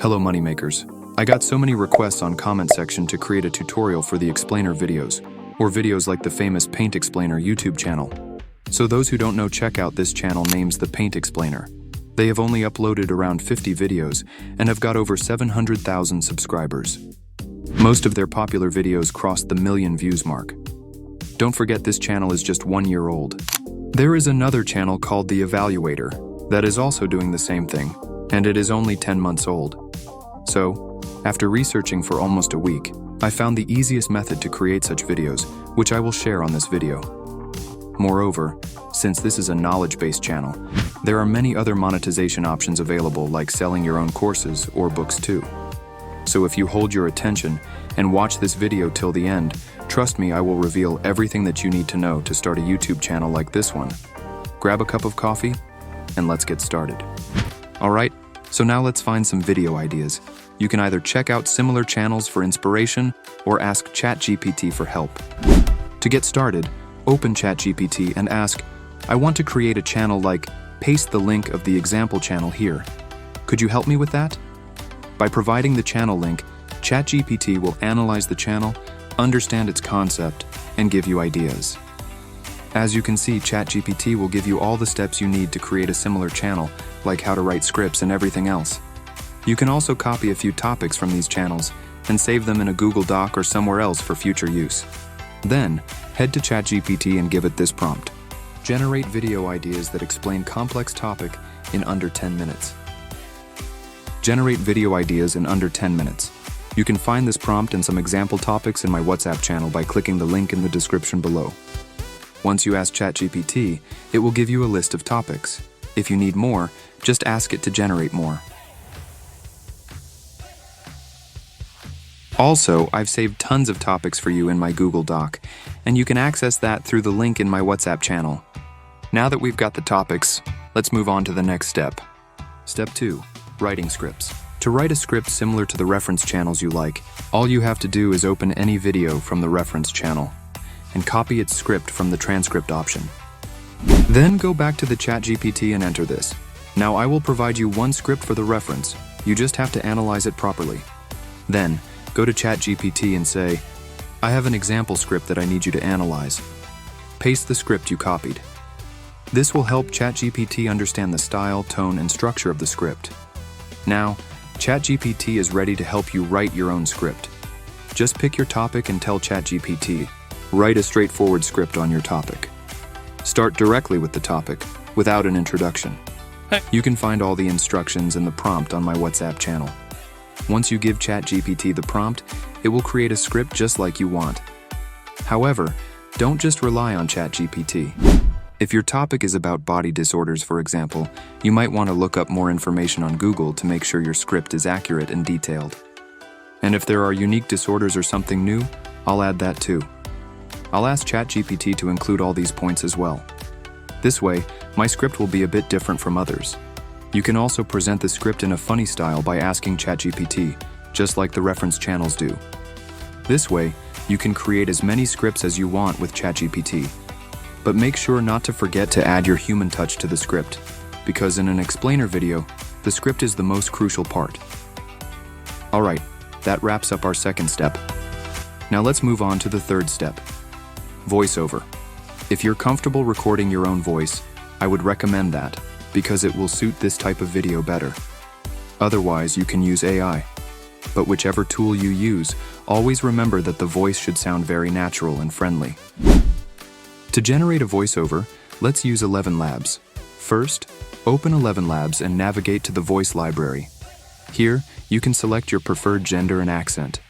Hello moneymakers. I got so many requests on comment section to create a tutorial for the explainer videos, or videos like the famous Paint Explainer YouTube channel. So those who don't know, check out this channel named the Paint Explainer. They have only uploaded around 50 videos and have got over 700,000 subscribers. Most of their popular videos crossed the 1 million views mark. Don't forget, this channel is just 1 year old. There is another channel called The Evaluator that is also doing the same thing, and it is only 10 months old. So, after researching for almost a week, I found the easiest method to create such videos, which I will share on this video. Moreover, since this is a knowledge-based channel, there are many other monetization options available, like selling your own courses or books too. So if you hold your attention and watch this video till the end, trust me, I will reveal everything that you need to know to start a YouTube channel like this one. Grab a cup of coffee and let's get started. Alright, so now let's find some video ideas. You can either check out similar channels for inspiration or ask ChatGPT for help. To get started, open ChatGPT and ask, I want to create a channel like, paste the link of the example channel here. Could you help me with that? By providing the channel link, ChatGPT will analyze the channel, understand its concept, and give you ideas. As you can see, ChatGPT will give you all the steps you need to create a similar channel, like how to write scripts and everything else. You can also copy a few topics from these channels and save them in a Google Doc or somewhere else for future use. Then, head to ChatGPT and give it this prompt. Generate video ideas that explain complex topic in under 10 minutes. Generate video ideas in under 10 minutes. You can find this prompt and some example topics in my WhatsApp channel by clicking the link in the description below. Once you ask ChatGPT, it will give you a list of topics. If you need more, just ask it to generate more. Also, I've saved tons of topics for you in my Google Doc, and you can access that through the link in my WhatsApp channel. Now that we've got the topics, let's move on to the next step. Step 2. Writing scripts. To write a script similar to the reference channels you like, all you have to do is open any video from the reference channel and copy its script from the transcript option. Then go back to the ChatGPT and enter this. Now I will provide you one script for the reference. You just have to analyze it properly. Then, go to ChatGPT and say, I have an example script that I need you to analyze. Paste the script you copied. This will help ChatGPT understand the style, tone, and structure of the script. Now, ChatGPT is ready to help you write your own script. Just pick your topic and tell ChatGPT, write a straightforward script on your topic. Start directly with the topic, without an introduction. You can find all the instructions and the prompt on my WhatsApp channel. Once you give ChatGPT the prompt, it will create a script just like you want. However, don't just rely on ChatGPT. If your topic is about body disorders, for example, you might want to look up more information on Google to make sure your script is accurate and detailed. And if there are unique disorders or something new, I'll add that too. I'll ask ChatGPT to include all these points as well. This way, my script will be a bit different from others. You can also present the script in a funny style by asking ChatGPT, just like the reference channels do. This way, you can create as many scripts as you want with ChatGPT. But make sure not to forget to add your human touch to the script, because in an explainer video, the script is the most crucial part. Alright, that wraps up our second step. Now let's move on to the third step. Voiceover. If you're comfortable recording your own voice, I would recommend that, because it will suit this type of video better. Otherwise, you can use AI. But whichever tool you use, always remember that the voice should sound very natural and friendly. To generate a voiceover, let's use 11 Labs. First, open 11 Labs and navigate to the voice library. Here, you can select your preferred gender and accent.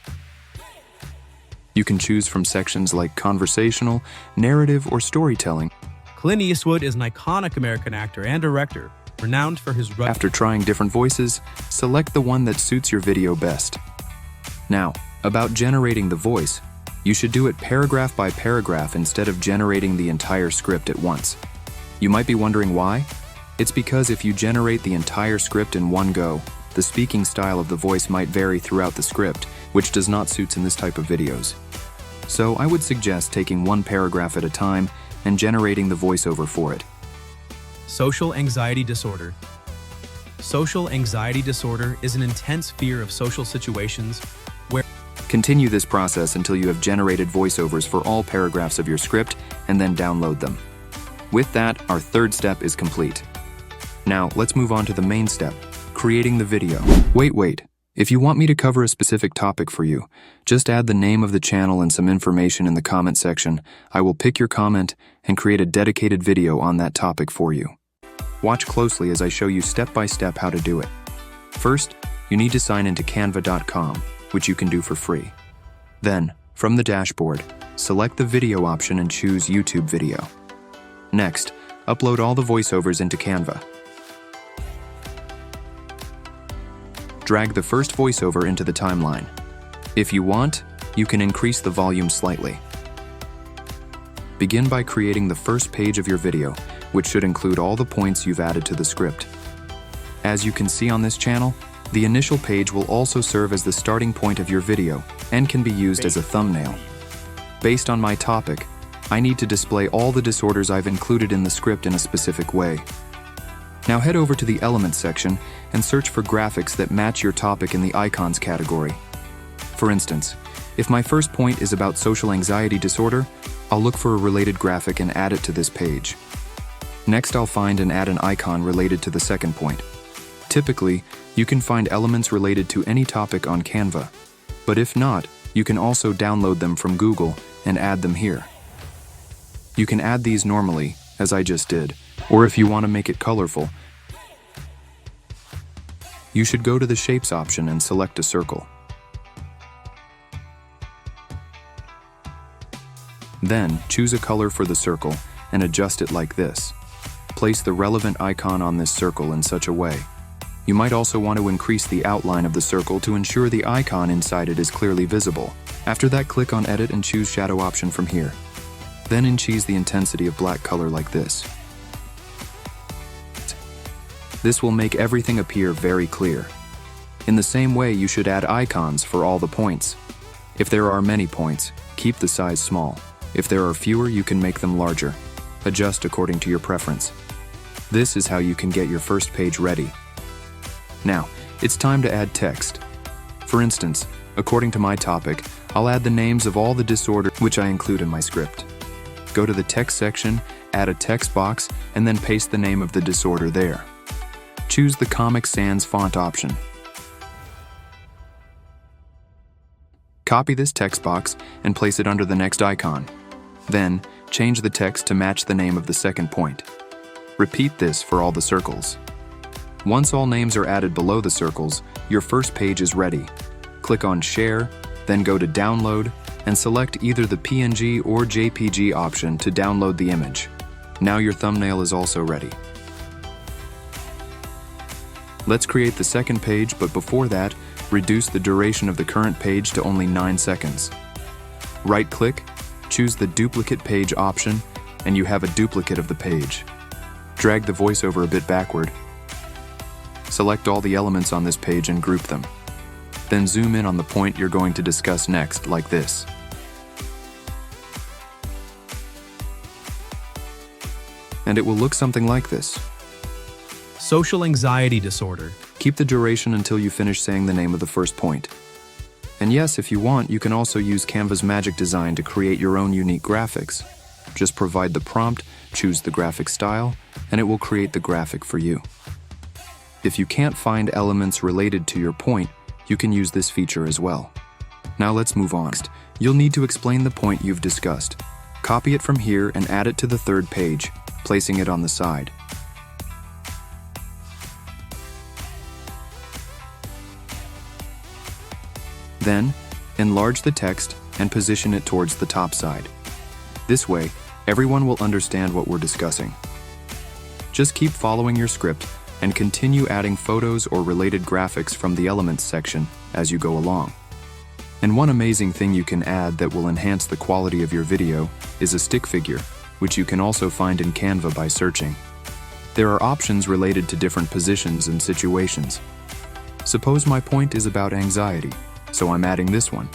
You can choose from sections like conversational, narrative, or storytelling. Clint Eastwood is an iconic American actor and director, renowned for his... After trying different voices, select the one that suits your video best. Now, about generating the voice, you should do it paragraph by paragraph instead of generating the entire script at once. You might be wondering why? It's because if you generate the entire script in one go, the speaking style of the voice might vary throughout the script, which does not suit in this type of videos. So I would suggest taking one paragraph at a time and generating the voiceover for it. Social anxiety disorder. Social anxiety disorder is an intense fear of social situations where Continue this process until you have generated voiceovers for all paragraphs of your script and then download them. With that, our third step is complete. Now, let's move on to the main step, creating the video. Wait. If you want me to cover a specific topic for you, just add the name of the channel and some information in the comment section. I will pick your comment and create a dedicated video on that topic for you. Watch closely as I show you step by step how to do it. First, you need to sign into canva.com, which you can do for free. Then, from the dashboard, select the video option and choose YouTube video. Next, upload all the voiceovers into Canva. Drag the first voiceover into the timeline. If you want, you can increase the volume slightly. Begin by creating the first page of your video, which should include all the points you've added to the script. As you can see on this channel, the initial page will also serve as the starting point of your video and can be used as a thumbnail. Based on my topic, I need to display all the disorders I've included in the script in a specific way. Now head over to the Elements section and search for graphics that match your topic in the Icons category. For instance, if my first point is about social anxiety disorder, I'll look for a related graphic and add it to this page. Next, I'll find and add an icon related to the second point. Typically, you can find elements related to any topic on Canva, but if not, you can also download them from Google and add them here. You can add these normally, as I just did, or if you want to make it colorful, you should go to the Shapes option and select a circle. Then, choose a color for the circle and adjust it like this. Place the relevant icon on this circle in such a way. You might also want to increase the outline of the circle to ensure the icon inside it is clearly visible. After that, click on Edit and choose Shadow option from here. Then increase the intensity of black color like this. This will make everything appear very clear. In the same way, you should add icons for all the points. If there are many points, keep the size small. If there are fewer, you can make them larger. Adjust according to your preference. This is how you can get your first page ready. Now, it's time to add text. For instance, according to my topic, I'll add the names of all the disorders which I include in my script. Go to the text section, add a text box, and then paste the name of the disorder there. Choose the Comic Sans font option. Copy this text box and place it under the next icon. Then, change the text to match the name of the second point. Repeat this for all the circles. Once all names are added below the circles, your first page is ready. Click on Share, then go to Download, and select either the PNG or JPG option to download the image. Now your thumbnail is also ready. Let's create the second page, but before that, reduce the duration of the current page to only 9 seconds. Right-click, choose the Duplicate Page option, and you have a duplicate of the page. Drag the voiceover a bit backward. Select all the elements on this page and group them. Then zoom in on the point you're going to discuss next, like this. And it will look something like this. social anxiety disorder. Keep the duration until you finish saying the name of the first point. And yes, if you want, you can also use Canva's magic design to create your own unique graphics. Just provide the prompt, choose the graphic style, and it will create the graphic for you. If you can't find elements related to your point, you can use this feature as well. Now let's move on. You'll need to explain the point you've discussed. Copy it from here and add it to the third page, placing it on the side. Then, enlarge the text and position it towards the top side. This way, everyone will understand what we're discussing. Just keep following your script and continue adding photos or related graphics from the Elements section as you go along. And one amazing thing you can add that will enhance the quality of your video is a stick figure, which you can also find in Canva by searching. There are options related to different positions and situations. Suppose my point is about anxiety, so I'm adding this one.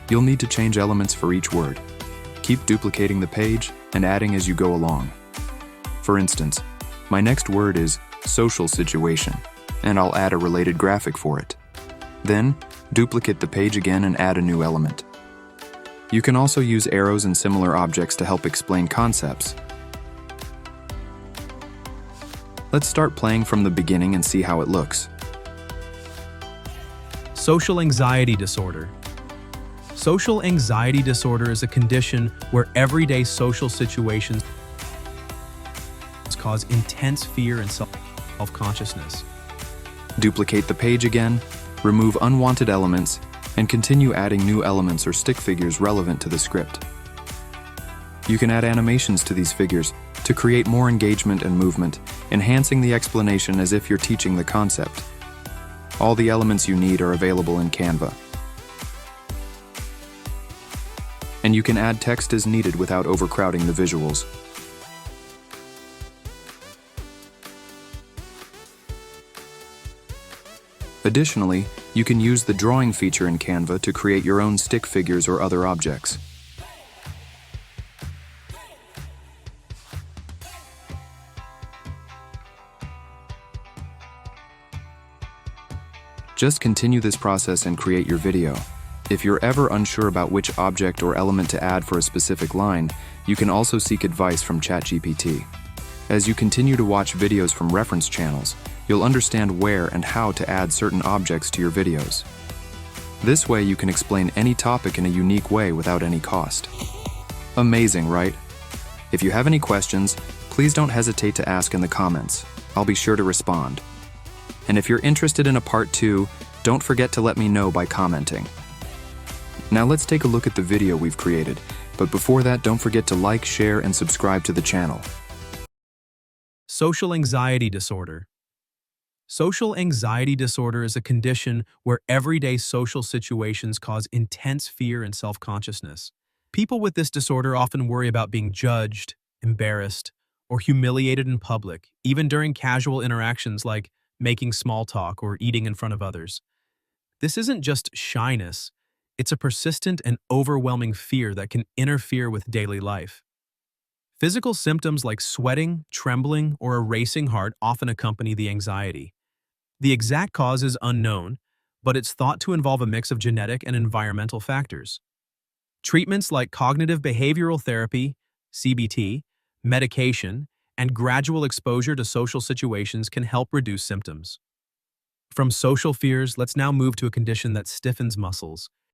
You'll need to change elements for each word. Keep duplicating the page and adding as you go along. For instance, my next word is social situation. and I'll add a related graphic for it. Then, duplicate the page again and add a new element. You can also use arrows and similar objects to help explain concepts. Let's start playing from the beginning and see how it looks. Social anxiety disorder. Social anxiety disorder is a condition where everyday social situations cause intense fear and self-consciousness. Duplicate the page again, remove unwanted elements, and continue adding new elements or stick figures relevant to the script. You can add animations to these figures to create more engagement and movement, enhancing the explanation as if you're teaching the concept. All the elements you need are available in Canva. And you can add text as needed without overcrowding the visuals. Additionally, you can use the drawing feature in Canva to create your own stick figures or other objects. Just continue this process and create your video. If you're ever unsure about which object or element to add for a specific line, you can also seek advice from ChatGPT. As you continue to watch videos from reference channels, you'll understand where and how to add certain objects to your videos. This way you can explain any topic in a unique way without any cost. Amazing, right? If you have any questions, please don't hesitate to ask in the comments. I'll be sure to respond. And if you're interested in a part 2, don't forget to let me know by commenting. Now let's take a look at the video we've created, but before that, don't forget to like, share, and subscribe to the channel. Social anxiety disorder. Social anxiety disorder is a condition where everyday social situations cause intense fear and self-consciousness. People with this disorder often worry about being judged, embarrassed, or humiliated in public, even during casual interactions like making small talk or eating in front of others. This isn't just shyness, it's a persistent and overwhelming fear that can interfere with daily life. Physical symptoms like sweating, trembling, or a racing heart often accompany the anxiety. The exact cause is unknown, but it's thought to involve a mix of genetic and environmental factors. Treatments like cognitive behavioral therapy, CBT, medication, and gradual exposure to social situations can help reduce symptoms. From social fears, let's now move to a condition that stiffens muscles,